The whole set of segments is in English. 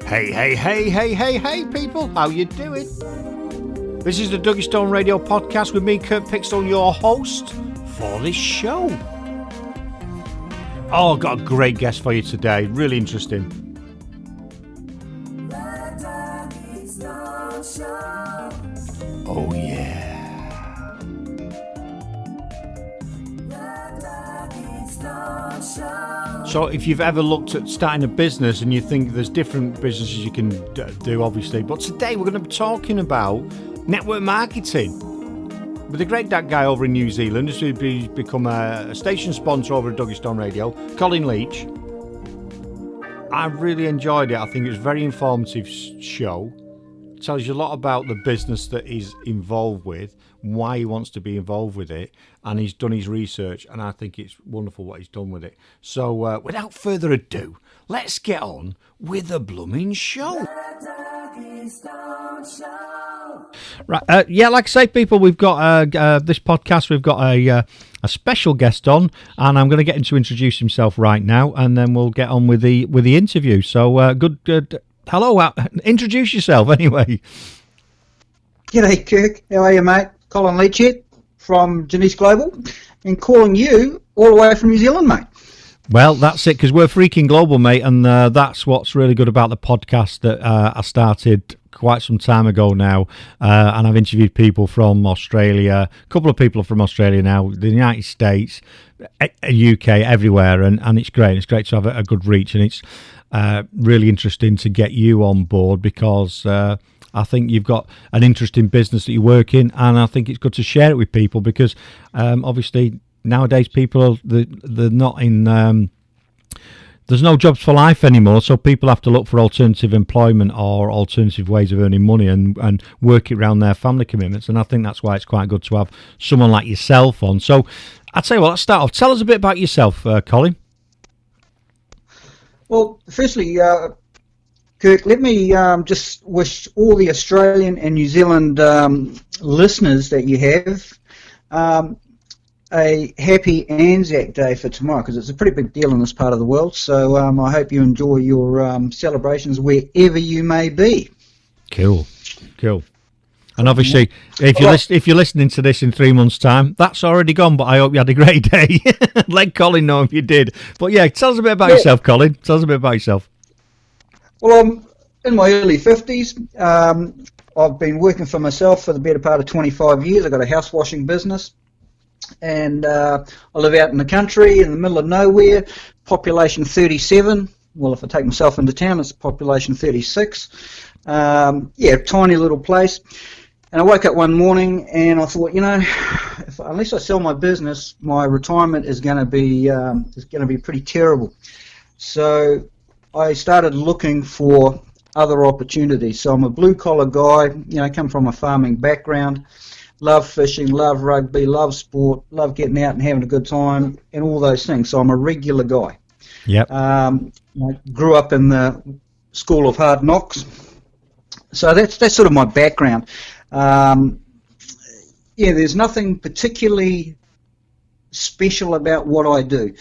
Hey, people, how you doing? This is the Duggystone Radio Podcast with me, Kirk Pickstone, your host for this show. Oh, I've got a great guest for you today, really interesting. Oh, yeah. So if you've ever looked at starting a business and you think there's different businesses you can do, obviously, but today we're going to be talking about network marketing with a great guy over in New Zealand who's become a station sponsor over at Duggystone Radio, Colin Leach. I really enjoyed it. I think it was a very informative show. It tells you a lot about the business that he's involved with, why he wants to be involved with it, and he's done his research, and I think it's wonderful what he's done with it. So without further ado, let's get on with the blooming show. Right, like I say, people, we've got this podcast, we've got a special guest on, and I'm going to get him to introduce himself right now, and then we'll get on with the interview. So good. Hello, introduce yourself anyway. G'day, Kirk. How are you, mate? Colin Leach here from Jeunesse Global, and calling you all the way from New Zealand, mate. Well, that's it, because we're freaking global, mate, and that's what's really good about the podcast that I started quite some time ago now, and I've interviewed people from Australia, a couple of people from Australia now, the United States, UK, everywhere, and it's great. It's great to have a good reach, and it's really interesting to get you on board because I think you've got an interesting business that you work in, and I think it's good to share it with people because obviously nowadays people they're not in there's no jobs for life anymore, so people have to look for alternative employment or alternative ways of earning money and work it around their family commitments, and I think that's why it's quite good to have someone like yourself on. So I'd say, well, let's start off. Tell us a bit about yourself, Colin. Well, firstly, Kirk, let me just wish all the Australian and New Zealand listeners that you have a happy Anzac Day for tomorrow, because it's a pretty big deal in this part of the world. So I hope you enjoy your celebrations wherever you may be. Cool. And obviously, if you're listening to this in 3 months' time, that's already gone, but I hope you had a great day. Let Colin know if you did. But yeah, tell us a bit about yourself, Colin. Tell us a bit about yourself. Well, I'm in my early 50s. I've been working for myself for the better part of 25 years. I've got a house washing business. And I live out in the country, in the middle of nowhere, population 37. Well, if I take myself into town, it's population 36. Tiny little place. And I woke up one morning and I thought, unless I sell my business, my retirement is going to be pretty terrible. So I started looking for other opportunities. So I'm a blue collar guy. I come from a farming background. Love fishing, love rugby, love sport, love getting out and having a good time, and all those things. So I'm a regular guy. Yep. I grew up in the school of hard knocks. So that's sort of my background. There's nothing particularly special about what I do.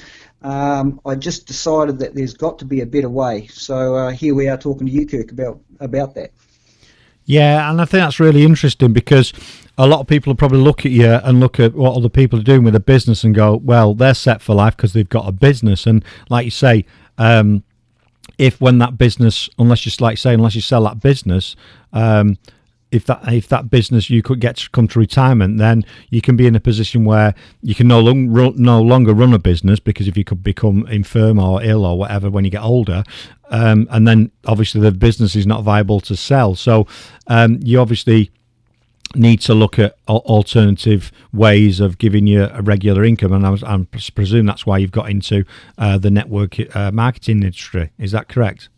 I just decided that there's got to be a better way. So here we are talking to you, Kirk, about that. Yeah, and I think that's really interesting because a lot of people will probably look at you and look at what other people are doing with a business and go, well, they're set for life because they've got a business. And like you say, if when that business, unless you sell that business, if that business you could get to come to retirement, then you can be in a position where you can no longer run a business, because if you could become infirm or ill or whatever when you get older, and then obviously the business is not viable to sell. So you obviously need to look at alternative ways of giving you a regular income, and I presume that's why you've got into the network marketing industry. Is that correct?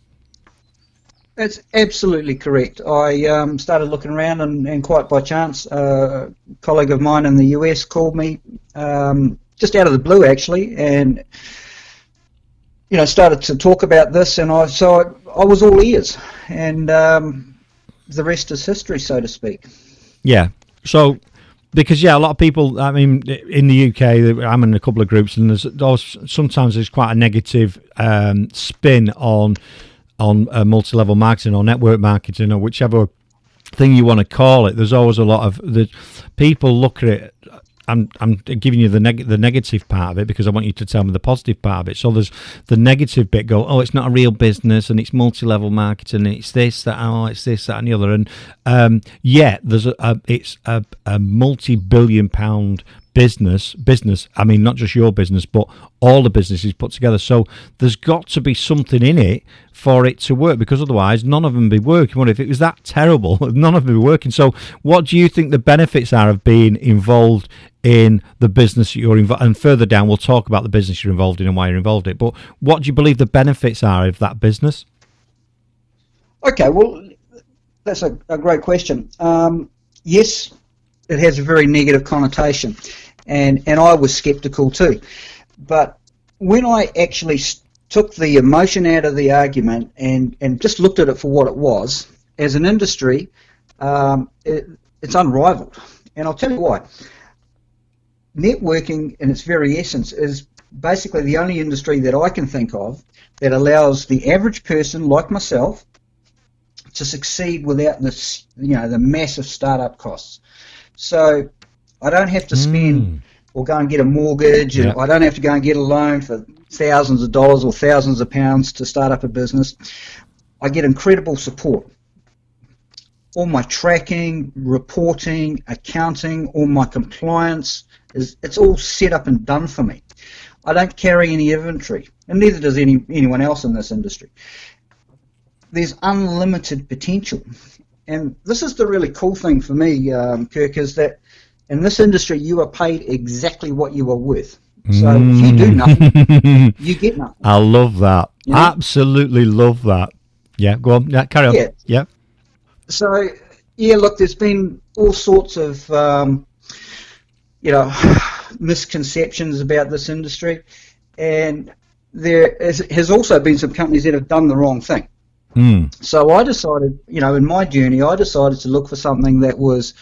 That's absolutely correct. I started looking around, and quite by chance, a colleague of mine in the US called me just out of the blue, actually, and started to talk about this, and I was all ears, and the rest is history, so to speak. Yeah. So Because a lot of people. I mean, in the UK, I'm in a couple of groups, and sometimes there's quite a negative spin on multi-level marketing or network marketing or whichever thing you want to call it. There's always a lot of the people look at it. I'm giving you the negative part of it because I want you to tell me the positive part of it. So there's the negative bit. Go, oh, it's not a real business, and it's multi-level marketing, and it's this, that, it's this, that, and the other. And there's it's a multi-billion-pound business. I mean, not just your business, but all the businesses put together. So there's got to be something in it for it to work, because otherwise none of them would be working. What if it was that terrible? None of them would be working. So what do you think the benefits are of being involved in the business you're involved? And further down, we'll talk about the business you're involved in and why you're involved in it. But what do you believe the benefits are of that business? Okay, well, that's a great question. Yes, it has a very negative connotation. And I was skeptical too. But when I actually took the emotion out of the argument and just looked at it for what it was, as an industry, it's unrivaled. And I'll tell you why. Networking, in its very essence, is basically the only industry that I can think of that allows the average person like myself to succeed without the massive startup costs. So I don't have to spend or go and get a mortgage, and I don't have to go and get a loan for thousands of dollars or thousands of pounds to start up a business. I get incredible support. All my tracking, reporting, accounting, all my compliance, it's all set up and done for me. I don't carry any inventory, and neither does anyone else in this industry. There's unlimited potential. And this is the really cool thing for me, Kirk, is that in this industry, you are paid exactly what you are worth. So if you do nothing, you get nothing. I love that. You know? Absolutely love that. Yeah, go on. Yeah, carry on. Yeah. So, look, there's been all sorts of, misconceptions about this industry. And there has also been some companies that have done the wrong thing. So I decided, in my journey, I decided to look for something that was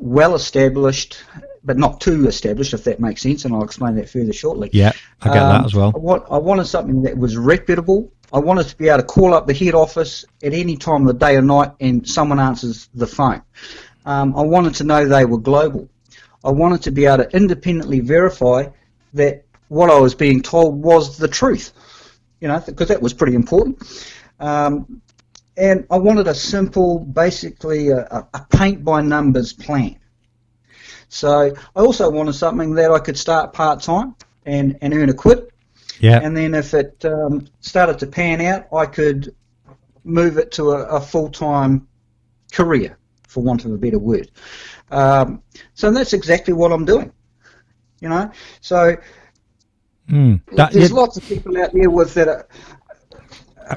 well established, but not too established, if that makes sense, and I'll explain that further shortly. Yeah, I get that as well. I wanted something that was reputable. I wanted to be able to call up the head office at any time of the day or night and someone answers the phone. I wanted to know they were global. I wanted to be able to independently verify that what I was being told was the truth, because that was pretty important. And I wanted a simple, basically a paint-by-numbers plan. So I also wanted something that I could start part-time and earn a quid. Yeah. And then if it started to pan out, I could move it to a full-time career, for want of a better word. So that's exactly what I'm doing. So there's lots of people out there with that.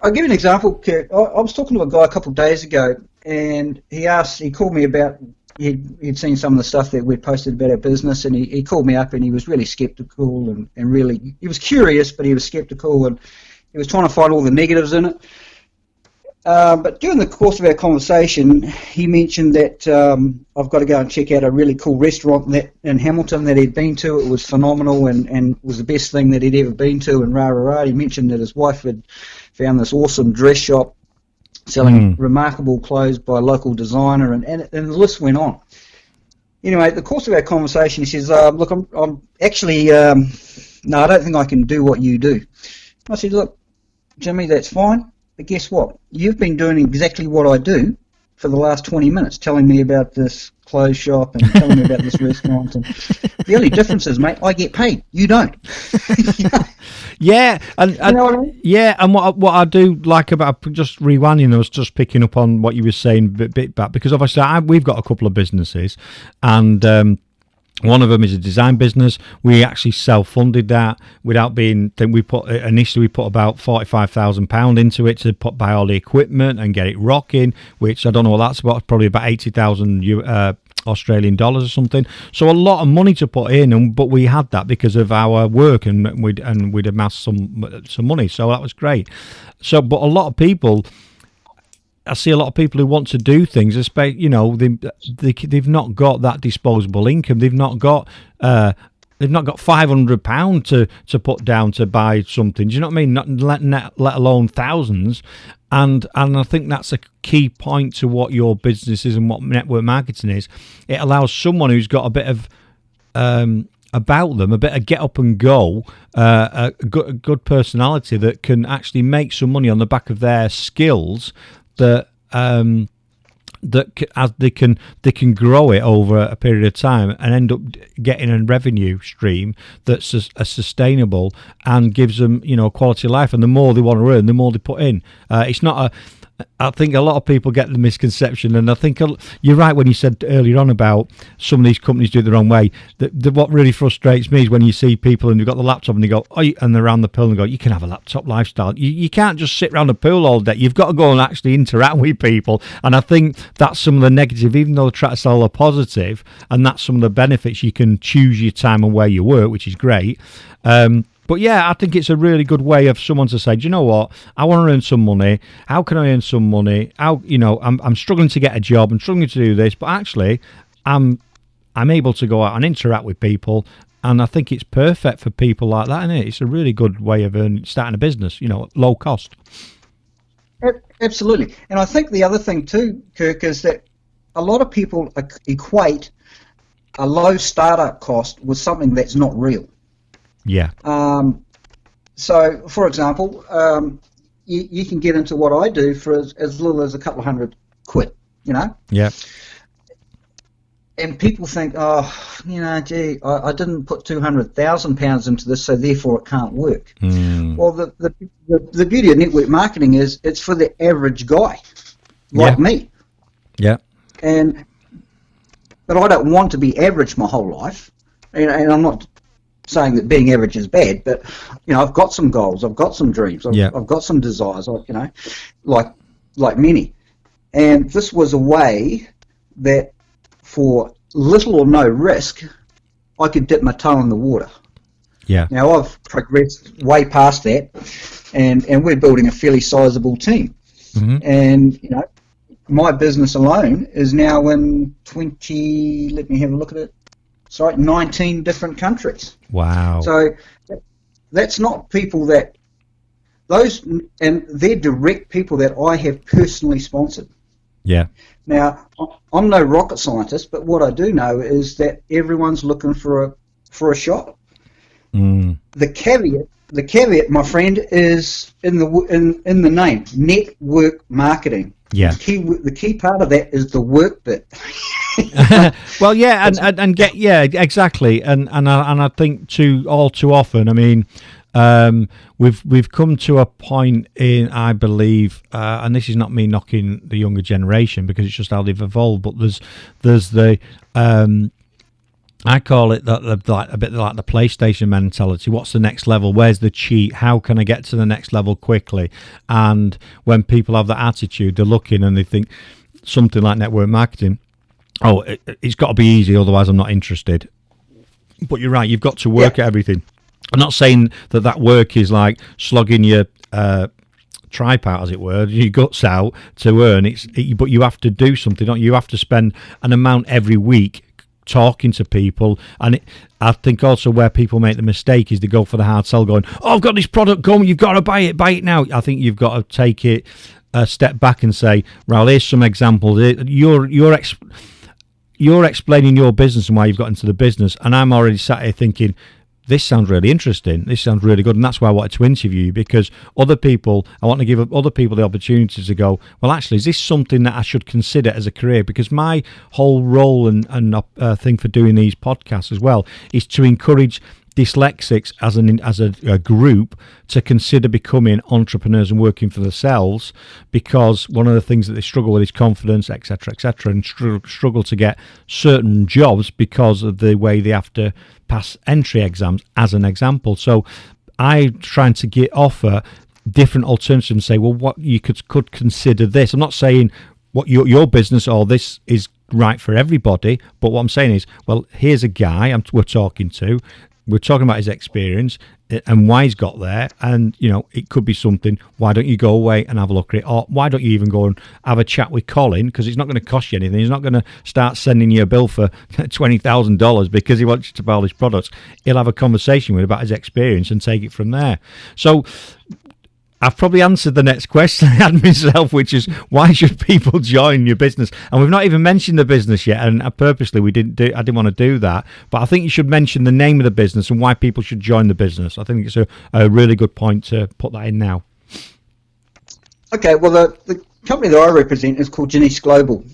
I'll give you an example, Kirk. I was talking to a guy a couple of days ago, and he called me about, he'd seen some of the stuff that we'd posted about our business, and he called me up, and he was really skeptical, and really, he was curious, but he was skeptical, and he was trying to find all the negatives in it. But during the course of our conversation, he mentioned that I've got to go and check out a really cool restaurant in Hamilton that he'd been to. It was phenomenal and was the best thing that he'd ever been to, and rah. He mentioned that his wife had found this awesome dress shop selling remarkable clothes by a local designer, and the list went on. Anyway, the course of our conversation, he says, look, I'm actually, no, I don't think I can do what you do. I said, look, Jimmy, that's fine. But guess what? You've been doing exactly what I do for the last 20 minutes, telling me about this clothes shop and telling me about this restaurant. And the only difference is, mate, I get paid. You don't. Yeah, and you know what I mean? Yeah, and what I do like about just rewinding, I was just picking up on what you were saying a bit back, because obviously we've got a couple of businesses, and one of them is a design business. We actually self-funded that without being. We put about £45,000 into it to buy all the equipment and get it rocking. Which I don't know what that's about. Probably about 80,000 Australian dollars or something. So a lot of money to put in, but we had that because of our work, and we'd amassed some money. So that was great. So, but a lot of people I see a lot of people who want to do things, especially, you know, they've not got that disposable income. They've not got £500 to put down to buy something. Do you know what I mean? Not let alone thousands. And I think that's a key point to what your business is and what network marketing is. It allows someone who's got a bit of about them, a bit of get up and go, a good personality that can actually make some money on the back of their skills. That as they can grow it over a period of time and end up getting a revenue stream that's a sustainable and gives them, you know, a quality of life. And the more they want to earn, the more they put in. It's not I think a lot of people get the misconception, and I think you're right when you said earlier on about some of these companies do it the wrong way. What really frustrates me is when you see people and they've got the laptop and they go, oh, and they're around the pool and go, you can have a laptop lifestyle. You can't just sit around the pool all day. You've got to go and actually interact with people. And I think that's some of the negative, even though they try to sell the positive, and that's some of the benefits. You can choose your time and where you work, which is great. But yeah, I think it's a really good way of someone to say, do you know what? I want to earn some money. How can I earn some money? I'm struggling to get a job. I'm struggling to do this, but actually, I'm able to go out and interact with people, and I think it's perfect for people like that. Isn't it? It's a really good way of starting a business. You know, at low cost. Absolutely, and I think the other thing too, Kirk, is that a lot of people equate a low startup cost with something that's not real. Yeah. So, for example, you can get into what I do for as little as a couple of £100, you know? Yeah. And people think, oh, you know, gee, I didn't put £200,000 into this, so therefore it can't work. Well, the beauty of network marketing is it's for the average guy, like me. Yeah. But I don't want to be average my whole life, and I'm not saying that being average is bad, but you know, I've got some goals, I've got some dreams, I've got some desires, you know, like many. And this was a way that for little or no risk, I could dip my toe in the water. Yeah. Now I've progressed way past that, and we're building a fairly sizable team. Mm-hmm. And you know, my business alone is now in 19 different countries. Wow. So that's not people and they're direct people that I have personally sponsored. Yeah. Now, I'm no rocket scientist, but what I do know is that everyone's looking for a shot. The caveat, my friend, is in the name, network marketing. Yeah. The key part of that is the work bit. Well, yeah, and get exactly, and I think too often, I mean, we've come to a point in, I believe, and this is not me knocking the younger generation because it's just how they've evolved, but there's the I call it a bit like the PlayStation mentality. What's the next level? Where's the cheat? How can I get to the next level quickly? And when people have that attitude, they're looking and they think something like network marketing, oh, it's got to be easy, otherwise I'm not interested. But you're right, you've got to work at everything. I'm not saying that work is like slogging your tripe out, as it were, your guts out to earn. But you have to do something, don't you? You have to spend an amount every week talking to people, and I think also where people make the mistake is they go for the hard sell, going, "Oh, I've got this product coming, you've got to buy it now." I think you've got to take it a step back and say, "Well, here's some examples. You're explaining your business and why you've got into the business, and I'm already sat here thinking, this sounds really interesting. This sounds really good," and that's why I wanted to interview you, because I want to give other people the opportunity to go, well, actually, is this something that I should consider as a career? Because my whole role and thing for doing these podcasts as well is to encourage dyslexics as a group to consider becoming entrepreneurs and working for themselves, because one of the things that they struggle with is confidence, etc., and struggle to get certain jobs because of the way they have to pass entry exams, as an example. So I'm trying to offer different alternatives and say, well, what you could consider this. I'm not saying what your business or this is right for everybody, but what I'm saying is, well, here's a guy we're talking to. We're talking about his experience and why he's got there. And, you know, it could be something. Why don't you go away and have a look at it? Or why don't you even go and have a chat with Colin? Because it's not going to cost you anything. He's not going to start sending you a bill for $20,000 because he wants you to buy all his products. He'll have a conversation with about his experience and take it from there. So I've probably answered the next question I had myself, which is why should people join your business? And we've not even mentioned the business yet, and purposely I didn't want to do that. But I think you should mention the name of the business and why people should join the business. I think it's a really good point to put that in now. Okay, well, the company that I represent is called Jeunesse Global.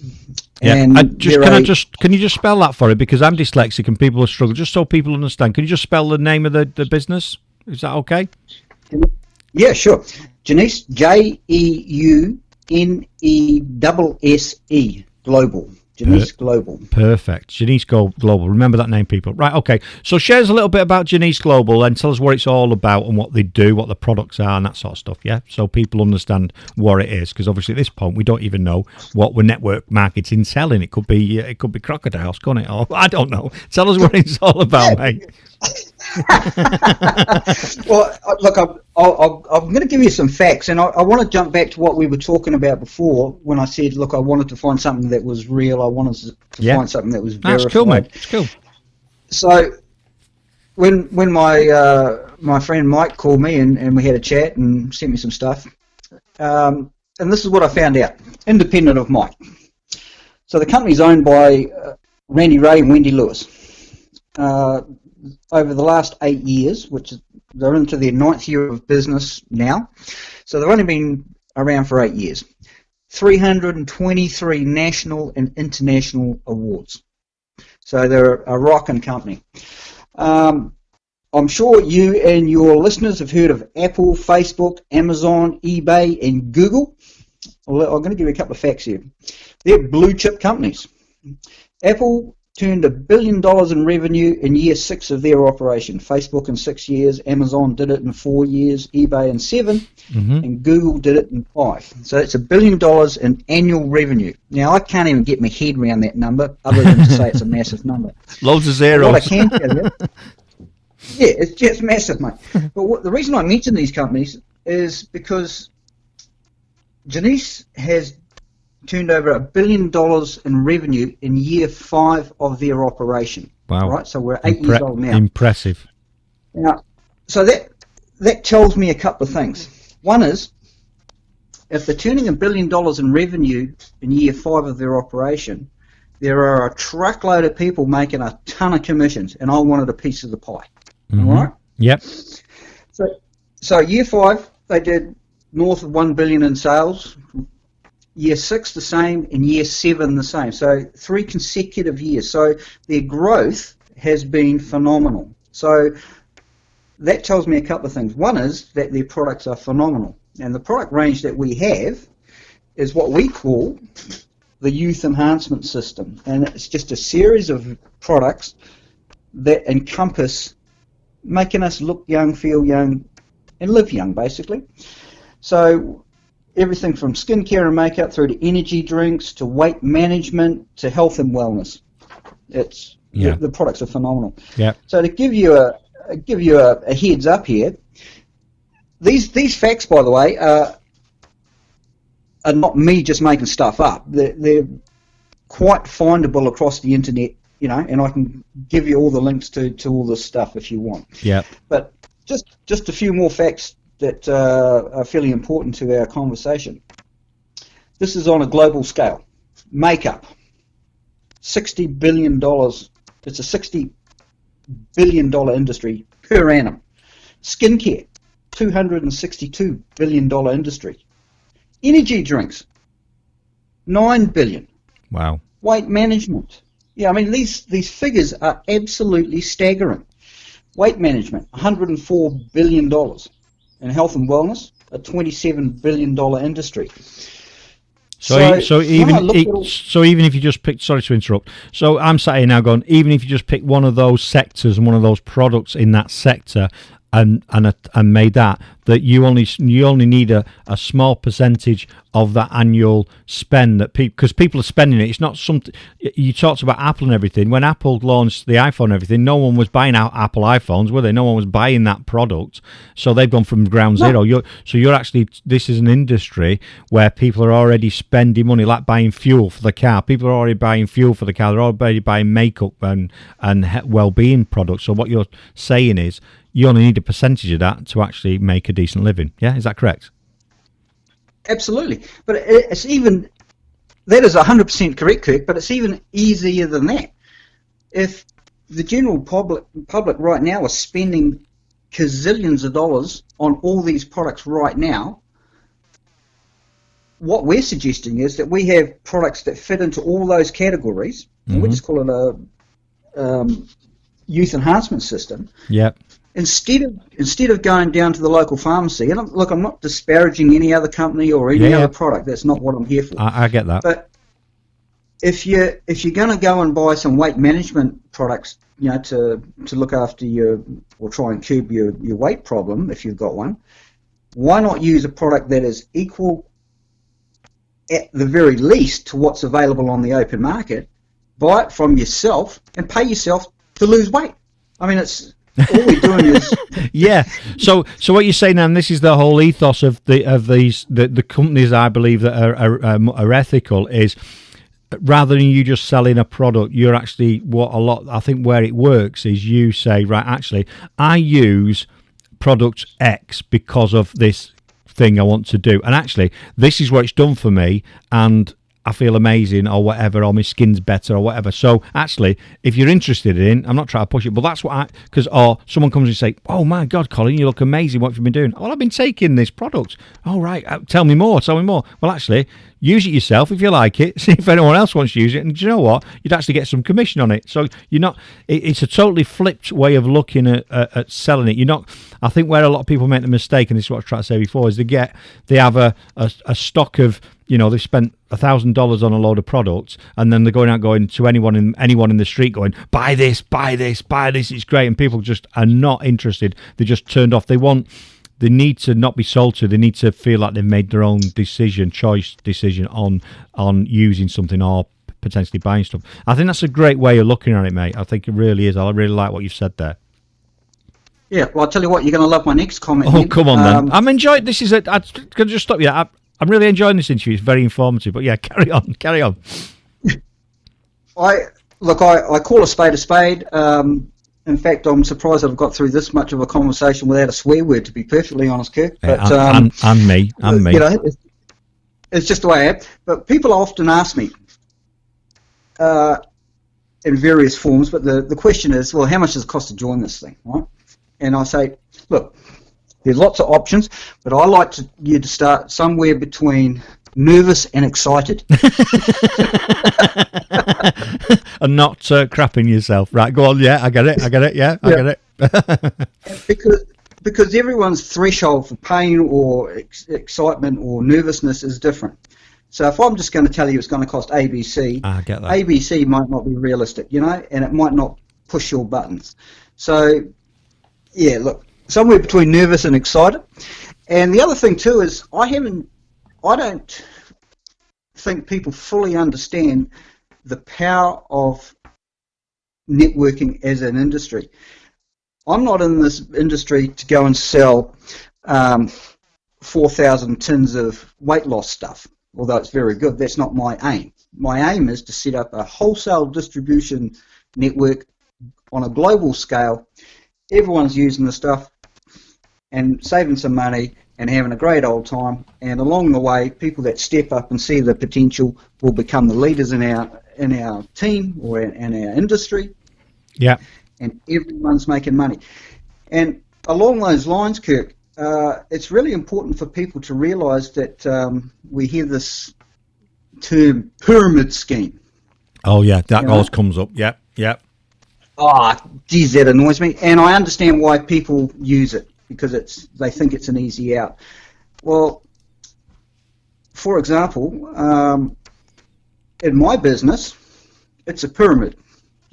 Yeah, can you just spell that for it? Because I'm dyslexic and people are struggling. Just so people understand, can you just spell the name of the business? Is that okay? Yeah, sure. Jeunesse, Jeunesse, Global. Jeunesse Global. Perfect. Jeunesse Global. Remember that name, people. Right, okay. So share us a little bit about Jeunesse Global and tell us what it's all about and what they do, what the products are and that sort of stuff, yeah? So people understand what it is, because obviously at this point we don't even know what we're network marketing selling. It could be crocodiles, can't it? Or I don't know. Tell us what it's all about, mate. Well, look, I'm going to give you some facts, and I want to jump back to what we were talking about before when I said, look, I wanted to find something that was real. I wanted to find something that was verified. That's cool, mate. That's cool. So when my friend Mike called me and we had a chat and sent me some stuff, and this is what I found out, independent of Mike. So the company's owned by Randy Ray and Wendy Lewis. Over the last 8 years, which they're into their 9th year of business now, so they've only been around for 8 years. 323 national and international awards. So they're a rocking company. I'm sure you and your listeners have heard of Apple, Facebook, Amazon, eBay, and Google. Well, I'm going to give you a couple of facts here. They're blue chip companies. Apple turned $1 billion in revenue in year 6 of their operation. Facebook in 6 years, Amazon did it in 4 years, eBay in 7, and Google did it in 5. So it's $1 billion in annual revenue. Now, I can't even get my head around that number, other than to say it's a massive number. Loads of zeros. What I can tell you, yeah, it's just massive, mate. But the reason I mention these companies is because Jeunesse has turned over $1 billion in revenue in year 5 of their operation. Wow. Right, so we're 8 years old now. Impressive. Now, so that tells me a couple of things. One is, if they're turning $1 billion in revenue in year 5 of their operation, there are a truckload of people making a ton of commissions, and I wanted a piece of the pie. All right? Yep. So year 5, they did north of $1 billion in sales. Year 6 the same, and year 7 the same. So 3 consecutive years. So their growth has been phenomenal. So that tells me a couple of things. One is that their products are phenomenal. And the product range that we have is what we call the Youth Enhancement System. And it's just a series of products that encompass making us look young, feel young, and live young, basically. So everything from skincare and makeup through to energy drinks to weight management to health and wellness. The products are phenomenal. Yeah. So to give you a heads up here, these facts, by the way, are not me just making stuff up. They're quite findable across the internet, you know, and I can give you all the links to all this stuff if you want. Yeah. But just a few more facts that are fairly important to our conversation. This is on a global scale. Makeup, $60 billion. It's a $60 billion industry per annum. Skincare, $262 billion industry. Energy drinks, $9 billion. Wow. Weight management. Yeah, I mean, these figures are absolutely staggering. Weight management, $104 billion. And health and wellness, a $27 billion industry. So even if you just pick, sorry to interrupt. So I'm sat here now going, even if you just pick one of those sectors and one of those products in that sector, and made that you only need a small percentage of that annual spend that because people are spending it. It's not something you talked about Apple and everything. When Apple launched the iPhone and everything, no one was buying out Apple iPhones, were they? No one was buying that product, so they've gone from ground zero. You're actually, this is an industry where people are already spending money, like buying fuel for the car. People are already buying fuel for the car. They're already buying makeup and well-being products. So what you're saying is, you only need a percentage of that to actually make a decent living. Yeah, is that correct? Absolutely. But it's even, that is 100% correct, Kirk, but it's even easier than that. If the general public right now is spending gazillions of dollars on all these products right now, what we're suggesting is that we have products that fit into all those categories, and we just call it a youth enhancement system. Yep. Instead of going down to the local pharmacy, and look, I'm not disparaging any other company or any other product. That's not what I'm here for. I get that. But if you're going to go and buy some weight management products, to look after or try and curb your weight problem, if you've got one, why not use a product that is equal, at the very least, to what's available on the open market? Buy it from yourself and pay yourself to lose weight. I mean, it's all we're doing is So what you're saying now, and this is the whole ethos of the companies I believe that are ethical, is rather than you just selling a product, you're actually I think where it works is you say, right, actually I use product X because of this thing I want to do, and actually this is what it's done for me, and I feel amazing, or whatever, or my skin's better, or whatever. So actually, if you're interested in, I'm not trying to push it, but that's what or someone comes and say, oh my God, Colin, you look amazing, what have you been doing? Well, I've been taking this product. Oh, right, tell me more. Well, actually, use it yourself if you like it, see if anyone else wants to use it, and do you know what? You'd actually get some commission on it. So you're not, it's a totally flipped way of looking at selling it. You're not, I think where a lot of people make the mistake, and this is what I was trying to say before, is they have a stock of, they've spent $1,000 on a load of products, and then they're going to anyone in the street going, buy this, it's great, and people just are not interested. They're just turned off. They need to not be sold to. They need to feel like they've made their own choice decision on using something or potentially buying stuff. I think that's a great way of looking at it, mate. I think it really is. I really like what you've said there. Yeah, well, I'll tell you what, you're going to love my next comment. Oh, come on then. I'm enjoying this. I'm going to just stop you. I'm really enjoying this interview. It's very informative. But yeah, carry on. I call a spade a spade. In fact, I'm surprised that I've got through this much of a conversation without a swear word, to be perfectly honest, Kirk. But, and me. It's just the way I am. But people often ask me in various forms, but the question is, well, how much does it cost to join this thing, right? And I say, look, there's lots of options, but I like you to start somewhere between nervous and excited. And not crapping yourself. Right, go on, yeah, I get it, yeah, I get it. Because everyone's threshold for pain or excitement or nervousness is different. So if I'm just going to tell you it's going to cost ABC, I get that. ABC might not be realistic, and it might not push your buttons. So, yeah, look, somewhere between nervous and excited. And the other thing too is I don't think people fully understand the power of networking as an industry. I'm not in this industry to go and sell 4,000 tins of weight loss stuff, although it's very good. That's not my aim. My aim is to set up a wholesale distribution network on a global scale. Everyone's using the stuff and saving some money and having a great old time, and along the way, people that step up and see the potential will become the leaders in our team or in our industry. Yeah. And everyone's making money. And along those lines, Kirk, it's really important for people to realise that we hear this term pyramid scheme. Oh yeah, that always comes up. Yep. Geez, that annoys me, and I understand why people use it, because they think it's an easy out. Well, for example, in my business, it's a pyramid.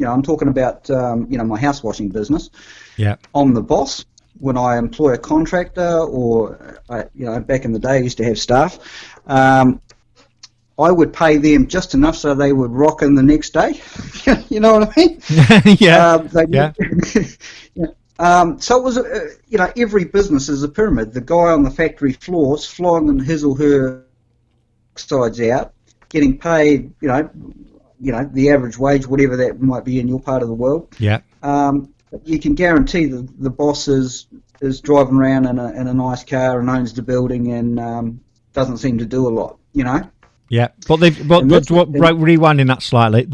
I'm talking about my house washing business. Yeah. I'm the boss, when I employ a contractor, or back in the day I used to have staff, I would pay them just enough so they would rock in the next day. You know what I mean? Yeah. So it was, every business is a pyramid. The guy on the factory floors flying his or her sides out, getting paid, the average wage, whatever that might be in your part of the world. Yeah. You can guarantee the boss is driving around in a nice car and owns the building and doesn't seem to do a lot. Yeah, but rewinding that slightly,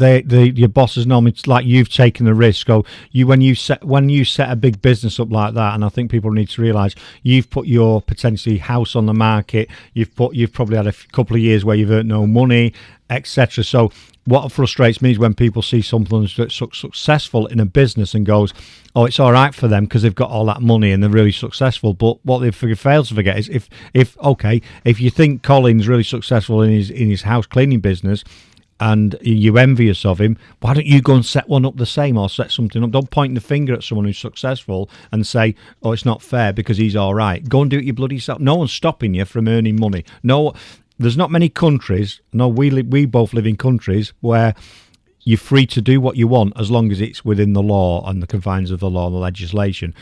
your bosses normally, like, you've taken the risk. When you set a big business up like that, and I think people need to realise you've put your potentially house on the market. You've probably had a couple of years where you've earned no money, etc. So what frustrates me is when people see something that's successful in a business and goes, oh, it's all right for them because they've got all that money and they're really successful. But what they fail to forget is if you think Colin's really successful in his house cleaning business and you're envious of him, why don't you go and set one up the same, or set something up? Don't point the finger at someone who's successful and say, oh, it's not fair because he's all right. Go and do it your bloody self. No one's stopping you from earning money. No. There's not many countries. No, we both live in countries where you're free to do what you want as long as it's within the law and the confines of the law and the legislation.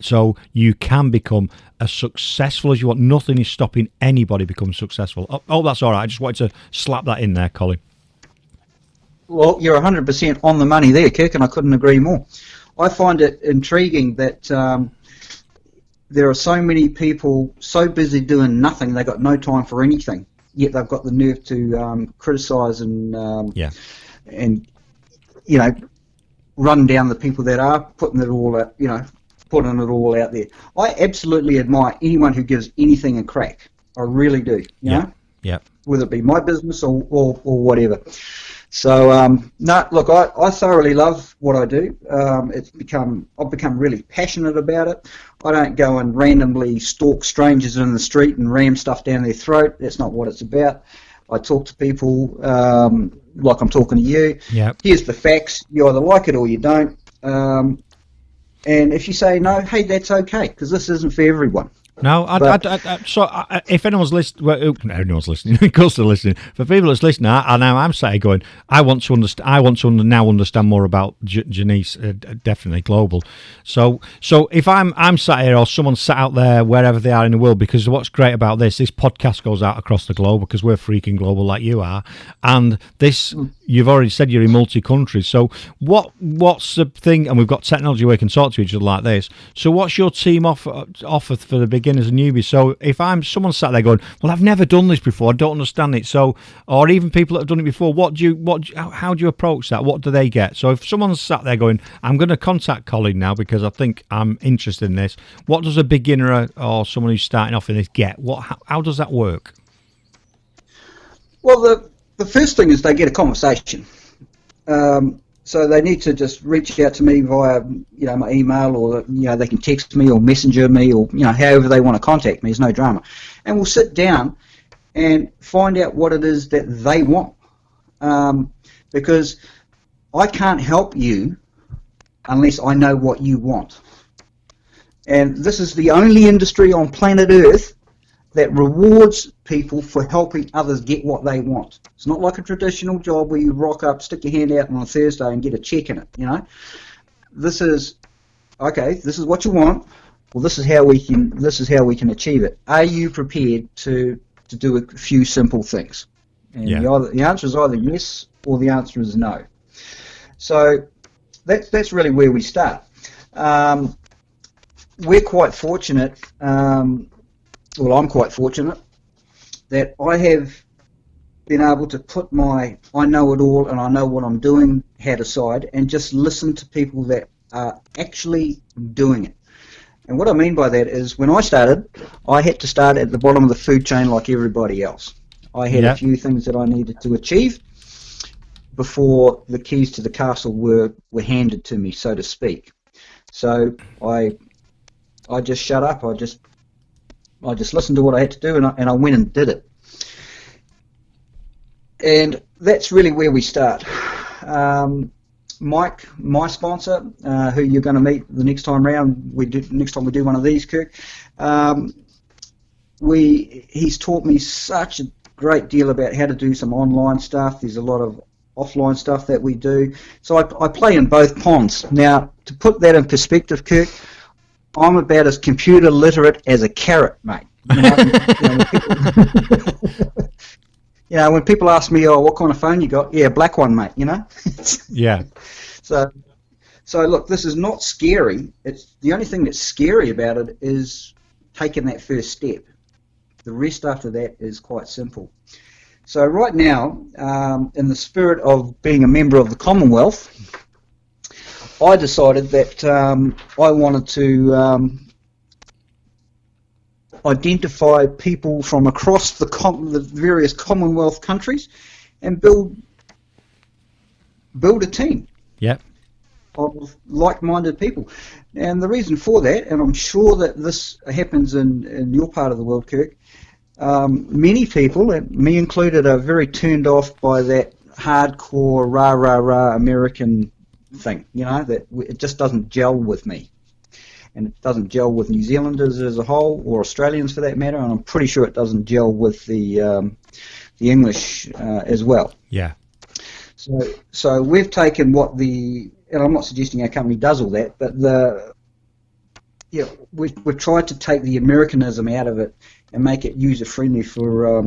So you can become as successful as you want. Nothing is stopping anybody becoming successful. Oh, that's all right. I just wanted to slap that in there, Colin. Well, you're 100% on the money there, Kirk, and I couldn't agree more. I find it intriguing that there are so many people so busy doing nothing, they've got no time for anything. Yet they've got the nerve to criticise and run down the people that are putting it all out there. I absolutely admire anyone who gives anything a crack. I really do. You know? Yeah. Whether it be my business or whatever. So look, I thoroughly love what I do. I've become really passionate about it. I don't go and randomly stalk strangers in the street and ram stuff down their throat. That's not what it's about. I talk to people like I'm talking to you. Yep. Here's the facts. You either like it or you don't. And if you say no, hey, that's okay, because this isn't for everyone. No, if anyone's listening, well, anyone's listening, of course they're listening. For people that's listening, I'm sat here going, I want to understand more about Jeunesse, definitely global. So if I'm sat here, or someone's sat out there wherever they are in the world, because what's great about this podcast goes out across the globe because we're freaking global like you are, and this. You've already said you're in multi-countries. So what's the thing? And we've got technology where we can talk to each other like this. So what's your team offer for the beginners and newbies? So if someone sat there going, well, I've never done this before, I don't understand it. So, or even people that have done it before, how do you approach that? What do they get? So if someone's sat there going, I'm going to contact Colin now because I think I'm interested in this. What does a beginner or someone who's starting off in this get? How does that work? Well, the first thing is they get a conversation. So they need to just reach out to me via, my email, or they can text me or messenger me, or however they want to contact me. There's no drama, and we'll sit down and find out what it is that they want. Because I can't help you unless I know what you want. And this is the only industry on planet Earth that rewards people for helping others get what they want. It's not like a traditional job where you rock up, stick your hand out on a Thursday and get a check in it, This is, okay, this is what you want. Well, this is how we can achieve it. Are you prepared to do a few simple things? And the answer is either yes or the answer is no. So that's really where we start. We're quite fortunate, I'm quite fortunate that I have been able to put my I know it all and I know what I'm doing hat aside and just listen to people that are actually doing it. And what I mean by that is when I started, I had to start at the bottom of the food chain like everybody else. I had a few things that I needed to achieve before the keys to the castle were handed to me, so to speak. So I just shut up. I just listened to what I had to do, and I went and did it. And that's really where we start. Mike, my sponsor, who you're going to meet the next time round. Next time we do one of these, Kirk. He's taught me such a great deal about how to do some online stuff. There's a lot of offline stuff that we do. So I play in both ponds. Now, to put that in perspective, Kirk, I'm about as computer literate as a carrot, mate. When people ask me, oh, what kind of phone you got? Yeah, black one, mate, Yeah. So look, this is not scary. It's the only thing that's scary about it is taking that first step. The rest after that is quite simple. So right now, in the spirit of being a member of the Commonwealth, I decided that I wanted to identify people from across the various Commonwealth countries and build a team. Yep. Of like-minded people. And the reason for that, and I'm sure that this happens in your part of the world, Kirk, many people, and me included, are very turned off by that hardcore rah-rah-rah American thing, that it just doesn't gel with me. And it doesn't gel with New Zealanders as a whole, or Australians for that matter, and I'm pretty sure it doesn't gel with the English as well. Yeah. So we've taken and I'm not suggesting our company does all that, but we've tried to take the Americanism out of it and make it user friendly for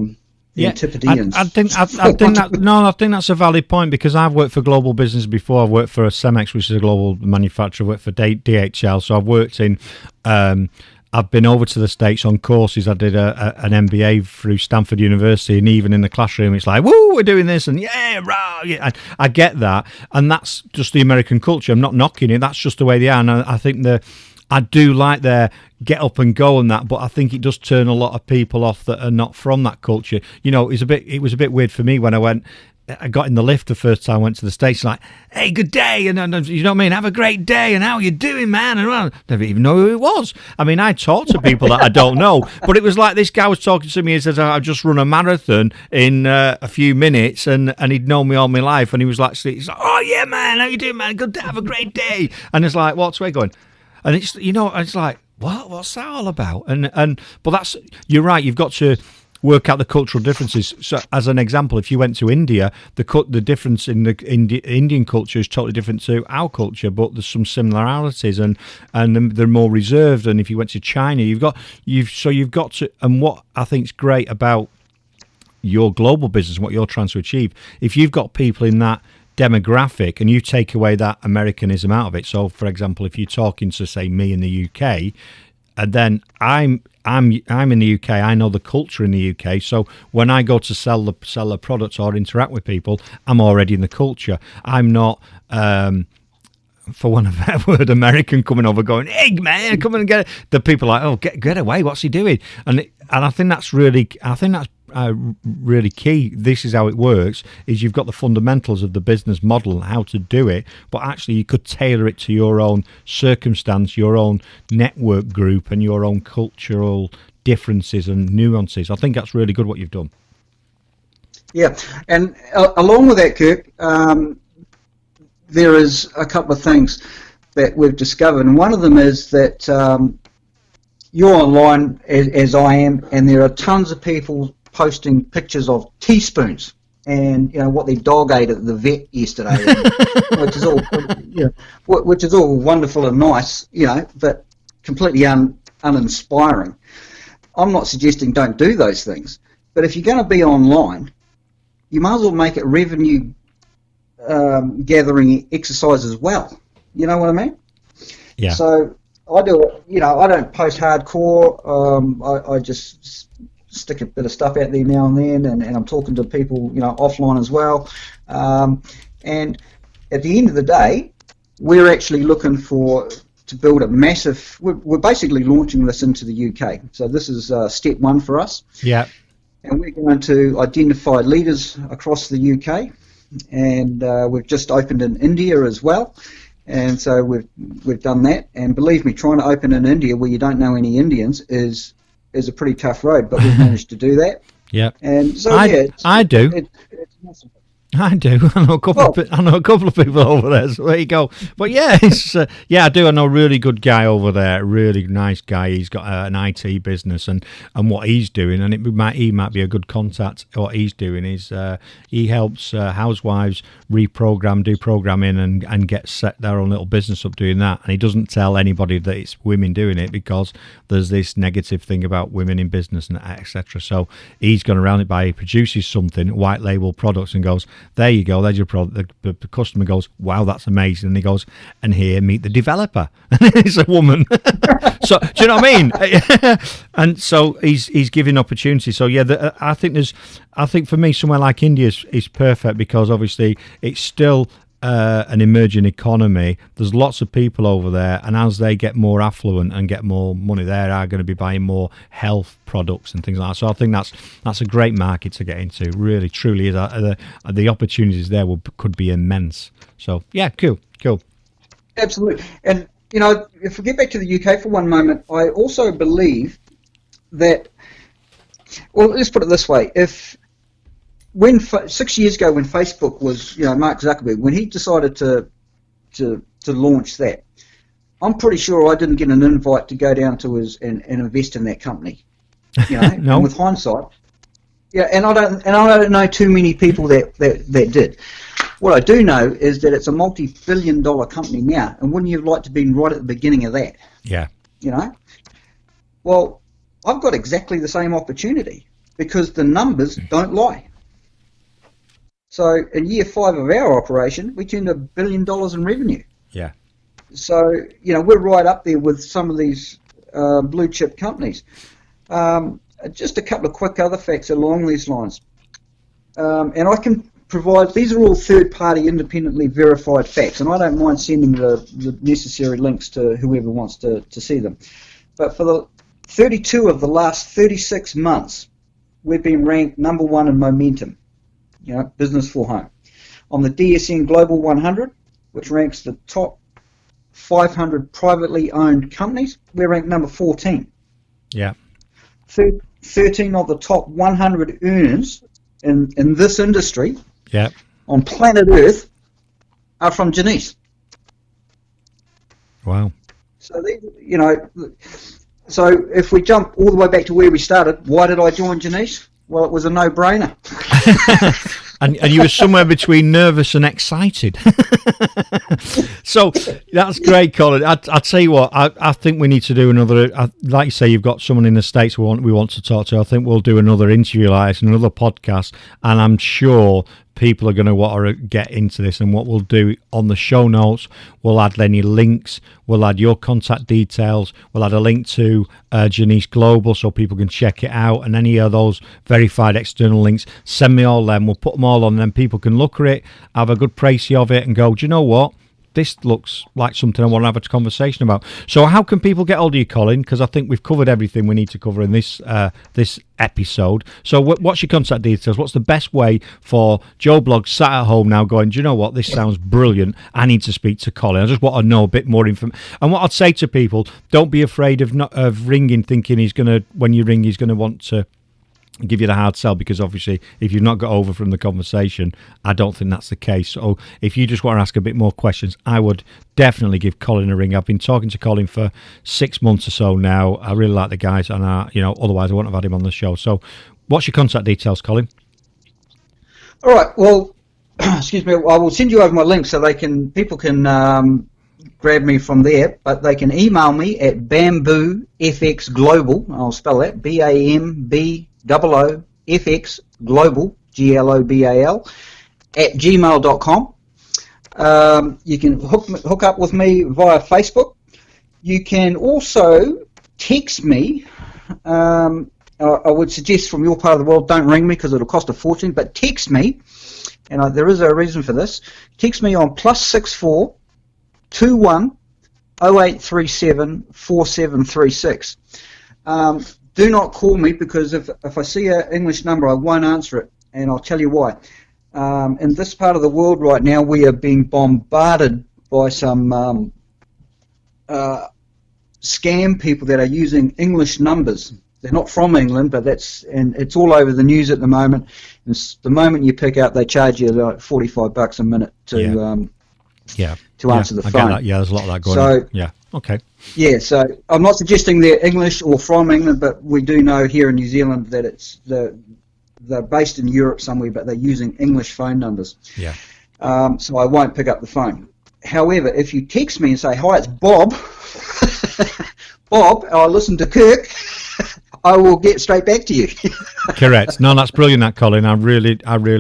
the Antipodeans. I think that's a valid point, because I've worked for global business before. I've worked for Cemex, which is a global manufacturer. I've worked for DHL, so I've worked in. I've been over to the States on courses. I did an MBA through Stanford University, and even in the classroom, it's like, woo, we're doing this, and yeah, rah, yeah. I get that, and that's just the American culture. I'm not knocking it. That's just the way they are, and I think I do like their get up and go and that, but I think it does turn a lot of people off that are not from that culture. It was a bit weird for me when I got in the lift the first time I went to the States, like, hey, good day, and you know what I mean, have a great day, and how are you doing, man? And I never even know who it was. I mean, I talk to people that I don't know, but it was like this guy was talking to me. He says, I've just run a marathon in a few minutes, and he'd known me all my life, and he's like, oh yeah, man, how you doing, man? Good day, have a great day. And it's like, what's we going? And it's, it's like, what's that all about? But you're right, you've got to work out the cultural differences. So, as an example, if you went to India, the difference in the Indian culture is totally different to our culture, but there's some similarities, and they're more reserved. And if you went to China, you've got to. And what I think is great about your global business, what you're trying to achieve, if you've got people in that demographic and you take away that Americanism out of it. So, for example, if you're talking to, say, me in the UK, and then I'm in the UK, I know the culture in the UK, so when I go to sell the products or interact with people, I'm already in the culture. I'm not, for one of that word, American coming over going, hey man, come and get it. The people are like, oh, get away, what's he doing? And I think that's really key. This is how it works, is you've got the fundamentals of the business model and how to do it, but actually you could tailor it to your own circumstance, your own network group, and your own cultural differences and nuances. I think that's really good what you've done. Yeah, and along with that, Kirk, there is a couple of things that we've discovered, and one of them is that you're online as I am, and there are tons of people posting pictures of teaspoons and what their dog ate at the vet yesterday, which is all wonderful and nice, but completely uninspiring. I'm not suggesting don't do those things, but if you're going to be online, you might as well make it revenue gathering exercise as well. You know what I mean? Yeah. So I do it. I don't post hardcore. I just stick a bit of stuff out there now and then, and I'm talking to people, offline as well. And at the end of the day, we're actually looking to build a massive. We're basically launching this into the UK. So this is step one for us. Yeah. And we're going to identify leaders across the UK, and we've just opened in India as well. And so we've done that, and believe me, trying to open in India where you don't know any Indians is a pretty tough road, but we've managed to do that. Yeah, and so I do. It's awesome. I do. I know a couple. I know a couple of people over there. So there you go. But yeah, it's I do. I know a really good guy over there. Really nice guy. He's got an IT business, and what he's doing, and he might be a good contact. What he's doing is he helps housewives do programming, and get set their own little business up doing that. And he doesn't tell anybody that it's women doing it because there's this negative thing about women in business and etc. So he's gone around it by he produces something, white label products, and goes, there you go, there's your product. The customer goes, wow, that's amazing. And he goes, and here, meet the developer. And it's a woman. So, do you know what I mean? And so he's giving opportunity. So, yeah, I think for me, somewhere like India is perfect because obviously it's still an emerging economy. There's lots of people over there, and as they get more affluent and get more money, they are going to be buying more health products and things like that. So I think that's a great market to get into. Really, truly is. The opportunities there could be immense. So yeah, cool. Absolutely. And if we get back to the UK for one moment, I also believe that. Well, let's put it this way: when 6 years ago, when Facebook was, Mark Zuckerberg, when he decided to launch that, I'm pretty sure I didn't get an invite to go down to his and invest in that company. No. And with hindsight, and I don't know too many people that did. What I do know is that it's a multi-billion-dollar company now, and wouldn't you like to be right at the beginning of that? Yeah. Well, I've got exactly the same opportunity because the numbers don't lie. So in year 5 of our operation, we turned $1 billion in revenue. Yeah. So, we're right up there with some of these blue chip companies. Just a couple of quick other facts along these lines. And I can provide, these are all third-party independently verified facts, and I don't mind sending the necessary links to whoever wants to see them. But for the 32 of the last 36 months, we've been ranked number 1 in momentum. Business for home. On the DSN Global 100, which ranks the top 500 privately owned companies, we're ranked number 14. Yeah. 13 of the top 100 earners in this industry on planet Earth are from Jeunesse. Wow. So, so if we jump all the way back to where we started, why did I join Jeunesse? Well, it was a no-brainer. and you were somewhere between nervous and excited. So that's great, Colin. I'll tell you what, I think we need to do another, like you say, you've got someone in the States we want to talk to. I think we'll do another interview like this, another podcast, and I'm sure people are going to want to get into this. And what we'll do on the show notes, we'll add any links, we'll add your contact details, we'll add a link to Jeunesse Global so people can check it out, and any of those verified external links, send me all them. We'll put them all on, and then people can look at it, have a good précis of it, and go, do you know what? This looks like something I want to have a conversation about. So how can people get hold of you, Colin? Because I think we've covered everything we need to cover in this episode. So what's your contact details? What's the best way for Joe Bloggs sat at home now going, do you know what? This sounds brilliant. I need to speak to Colin. I just want to know a bit more information. And what I'd say to people, don't be afraid of ringing thinking when you ring, he's going to want to give you the hard sell, because obviously if you've not got over from the conversation, I don't think that's the case. So if you just want to ask a bit more questions, I would definitely give Colin a ring. I've been talking to Colin for 6 months or so now. I really like the guys, and otherwise I wouldn't have had him on the show. So what's your contact details, Colin? All right, well, excuse me, I will send you over my link so people can grab me from there, but they can email me at bamboofxglobal, I'll spell that, BAMBOOFX Global, GLOBAL, at gmail.com. You can hook up with me via Facebook. You can also text me. I would suggest from your part of the world, don't ring me because it'll cost a fortune, but text me, and there is a reason for this. Text me on +64 21 0837 4736. Do not call me, because if I see an English number, I won't answer it, and I'll tell you why. In this part of the world right now, we are being bombarded by some scam people that are using English numbers they're not from England, but and it's all over the news at the moment. And the moment you pick up, they charge you like $45 a minute to answer the phone. Get that. Yeah, there's a lot of that going on. Yeah. Okay. Yeah, so I'm not suggesting they're English or from England, but we do know here in New Zealand that they're based in Europe somewhere, but they're using English phone numbers. Yeah. So I won't pick up the phone. However, if you text me and say, "Hi, it's Bob," Bob, I listen to Kirk, I will get straight back to you. Correct. No, that's brilliant, that, Colin. I really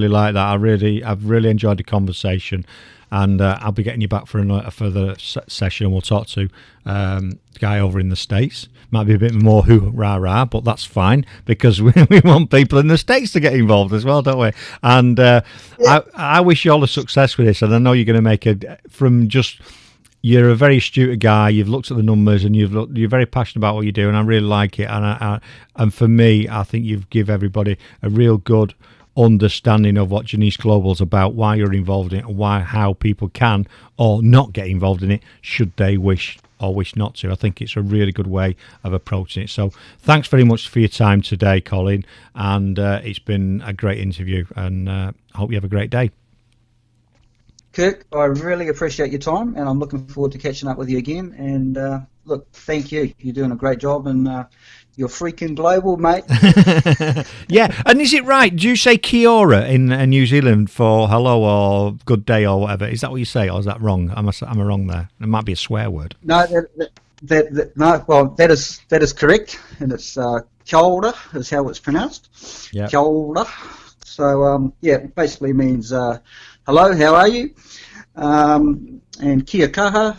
like that. I've really enjoyed the conversation, and I'll be getting you back for a further session. We'll talk to the guy over in the States. Might be a bit more hoo-rah-rah, but that's fine, because we want people in the States to get involved as well, don't we? And I wish you all the success with this, and I know you're going to make you're a very astute guy. You've looked at the numbers, and you're very passionate about what you do, and I really like it. And for me, I think you've give everybody a real good understanding of what Jeunesse Global is about, why you're involved in it, and how people can or not get involved in it should they wish or wish not to. I think it's a really good way of approaching it. So thanks very much for your time today, Colin, and it's been a great interview, and I hope you have a great day. Kirk, I really appreciate your time, and I'm looking forward to catching up with you again. And look, thank you. You're doing a great job, and you're freaking global, mate. Yeah, and is it right? Do you say kia ora in New Zealand for hello or good day or whatever? Is that what you say, or is that wrong? Am I wrong there? It might be a swear word. No, no. Well, that is correct, and it's kia ora is how it's pronounced. Yeah. Kia ora. So it basically means hello, how are you? And kia kaha,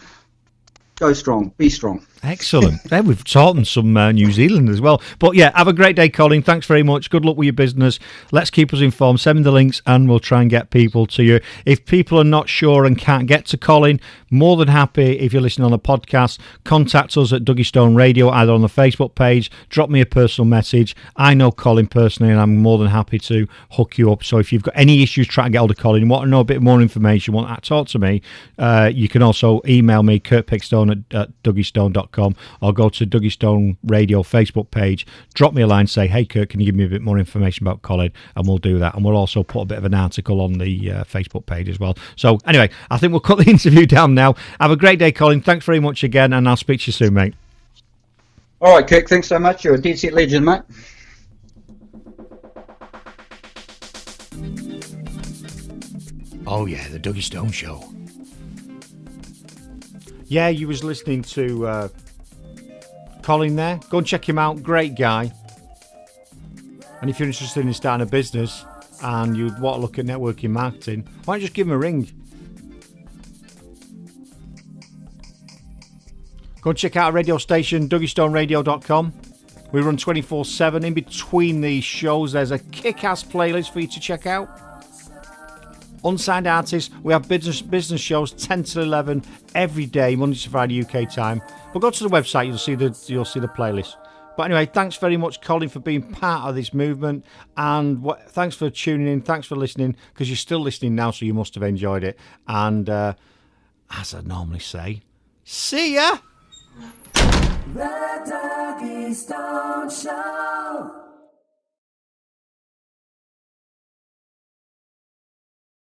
go strong, be strong. Excellent. Yeah, we've taught them some New Zealand as well. But yeah, have a great day, Colin. Thanks very much. Good luck with your business. Let's keep us informed. Send me the links and we'll try and get people to you. If people are not sure and can't get to Colin, more than happy, if you're listening on the podcast, contact us at Duggystone Radio, either on the Facebook page, drop me a personal message. I know Colin personally, and I'm more than happy to hook you up. So if you've got any issues trying to get hold of Colin, want to know a bit more information, want to talk to me, you can also email me, Kirk Pickstone at Duggystone.com, or go to Duggystone Radio Facebook page, drop me a line, say, "Hey Kirk, can you give me a bit more information about Colin?" And we'll do that. And we'll also put a bit of an article on the Facebook page as well. So anyway, I think we'll cut the interview down now. Have a great day, Colin. Thanks very much again, and I'll speak to you soon, mate. All right, Kirk, thanks so much. You're a dead set legend, mate. Oh yeah, the Duggystone Show. Yeah, you was listening to Colin there. Go and check him out. Great guy. And if you're interested in starting a business and you want to look at networking marketing, why don't you just give him a ring? Go and check out our radio station, duggystoneradio.com. We run 24/7. In between these shows, there's a kick-ass playlist for you to check out. Unsigned artists, we have business shows 10 to 11 every day, Monday to Friday UK time. But go to the website, you'll see the playlist. But anyway, thanks very much, Colin, for being part of this movement, and thanks for tuning in, thanks for listening, because you're still listening now, so you must have enjoyed it. And as I normally say, see ya. The Duggystone Show.